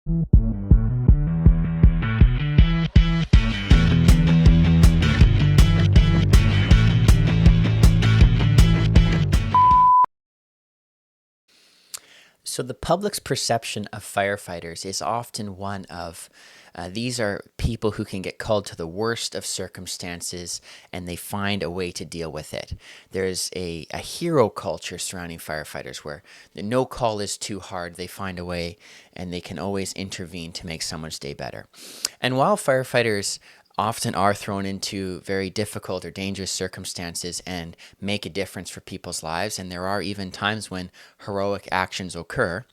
So the public's perception of firefighters is often one of these are people who can get called to the worst of circumstances and they find a way to deal with it. There's a hero culture surrounding firefighters where no call is too hard. They find a way and they can always intervene to make someone's day better. And while firefighters often are thrown into very difficult or dangerous circumstances and make a difference for people's lives, and there are even times when heroic actions occur,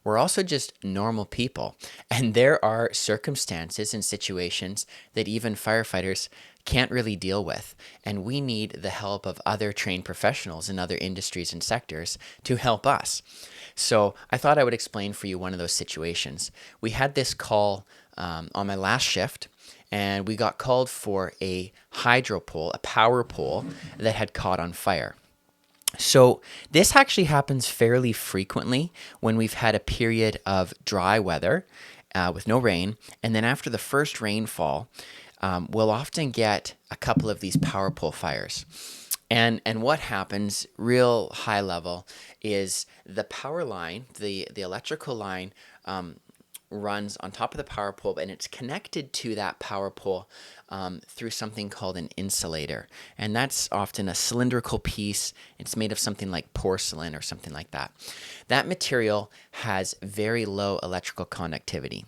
we're also just normal people. And there are circumstances and situations that even firefighters can't really deal with. And we need the help of other trained professionals in other industries and sectors to help us. So I thought I would explain for you one of those situations. We had this call on my last shift, and we got called for a hydro pole, a power pole that had caught on fire. So this actually happens fairly frequently when we've had a period of dry weather with no rain, and then after the first rainfall, we'll often get a couple of these power pole fires. And what happens, real high level, is the power line, the electrical line, runs on top of the power pole, and it's connected to that power pole through something called an insulator. And that's often a cylindrical piece. It's made of something like porcelain or something like that. That material has very low electrical conductivity.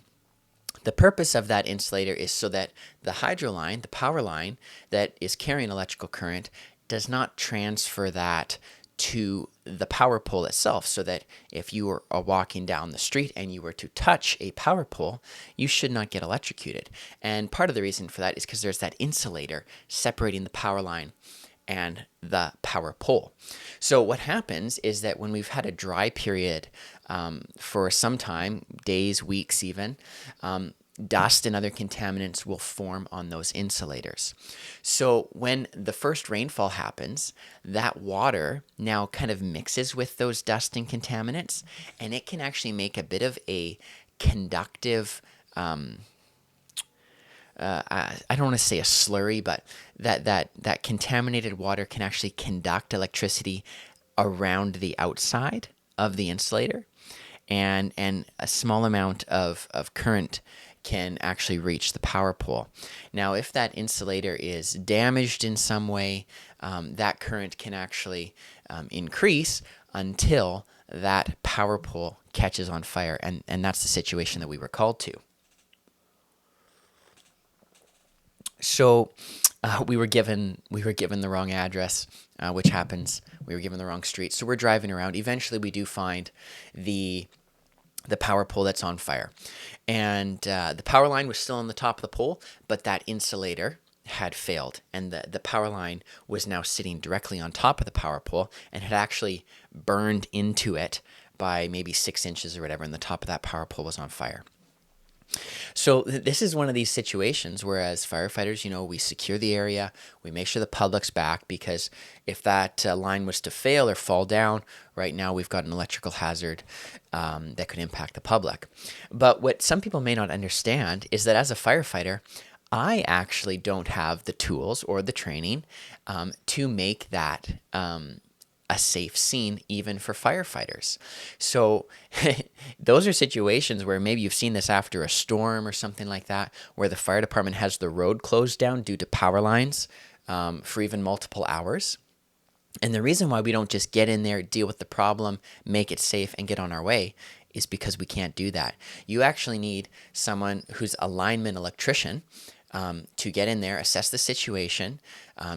The purpose of that insulator is so that the hydro line, the power line that is carrying electrical current, does not transfer that to the power pole itself, so that if you are walking down the street and you were to touch a power pole, you should not get electrocuted. And part of the reason for that is because there's that insulator separating the power line and the power pole. So what happens is that when we've had a dry period for some time, days, weeks even, dust and other contaminants will form on those insulators. So when the first rainfall happens, that water now kind of mixes with those dust and contaminants, and it can actually make a bit of a conductive, I don't want to say a slurry, but that contaminated water can actually conduct electricity around the outside of the insulator, and a small amount of current can actually reach the power pole. Now, if that insulator is damaged in some way, that current can actually increase until that power pole catches on fire, and that's the situation that we were called to. So we were given the wrong address, which happens. We were given the wrong street, so we're driving around. Eventually, we do find the power pole that's on fire. And the power line was still on the top of the pole, but that insulator had failed. And the power line was now sitting directly on top of the power pole and had actually burned into it by maybe 6 inches or whatever, and the top of that power pole was on fire. So this is one of these situations where, as firefighters, we secure the area, we make sure the public's back, because if that line was to fail or fall down, right now we've got an electrical hazard that could impact the public. But what some people may not understand is that as a firefighter, I actually don't have the tools or the training to make that a safe scene even for firefighters. So those are situations where maybe you've seen this after a storm or something like that, where the fire department has the road closed down due to power lines for even multiple hours. And the reason why we don't just get in there, deal with the problem, make it safe, and get on our way is because we can't do that. You actually need someone who's a lineman electrician to get in there, assess the situation,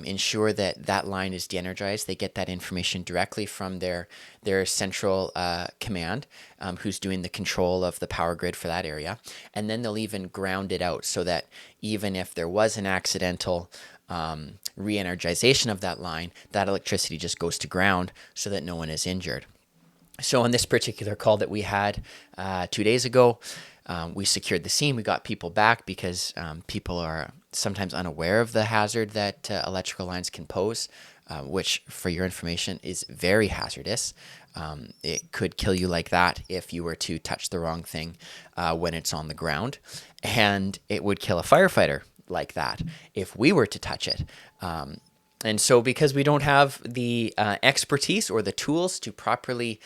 ensure that that line is de-energized. They get that information directly from their central command, who's doing the control of the power grid for that area. And then they'll even ground it out so that even if there was an accidental re-energization of that line, that electricity just goes to ground so that no one is injured. So on this particular call that we had 2 days ago, we secured the scene. We got people back because people are sometimes unaware of the hazard that electrical lines can pose, which, for your information, is very hazardous. It could kill you like that if you were to touch the wrong thing when it's on the ground. And it would kill a firefighter like that if we were to touch it. And so because we don't have the expertise or the tools to properly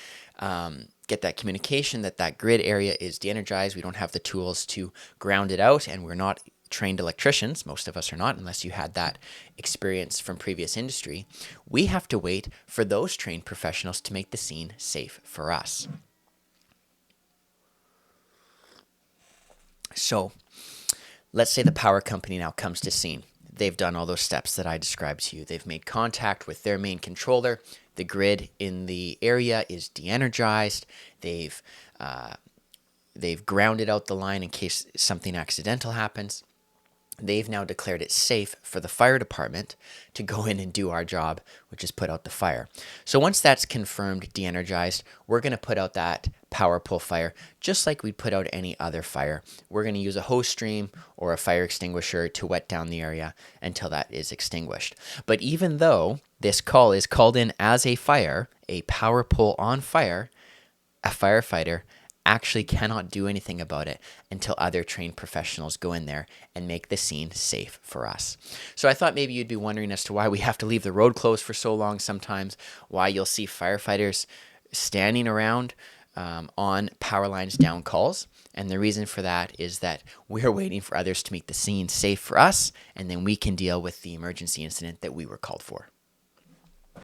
get that communication that grid area is de-energized, we don't have the tools to ground it out, and we're not trained electricians, most of us are not, unless you had that experience from previous industry, we have to wait for those trained professionals to make the scene safe for us. So let's say the power company now comes to scene. They've done all those steps that I described to you. They've made contact with their main controller. The grid in the area is de-energized. They've grounded out the line in case something accidental happens. They've now declared it safe for the fire department to go in and do our job, which is put out the fire. So once that's confirmed, de-energized, we're going to put out that power pole fire just like we'd put out any other fire. We're going to use a hose stream or a fire extinguisher to wet down the area until that is extinguished. But even though this call is called in as a fire, a power pole on fire, a firefighter actually cannot do anything about it until other trained professionals go in there and make the scene safe for us. So I thought maybe you'd be wondering as to why we have to leave the road closed for so long sometimes, why you'll see firefighters standing around on power lines down calls. And the reason for that is that we're waiting for others to make the scene safe for us, and then we can deal with the emergency incident that we were called for.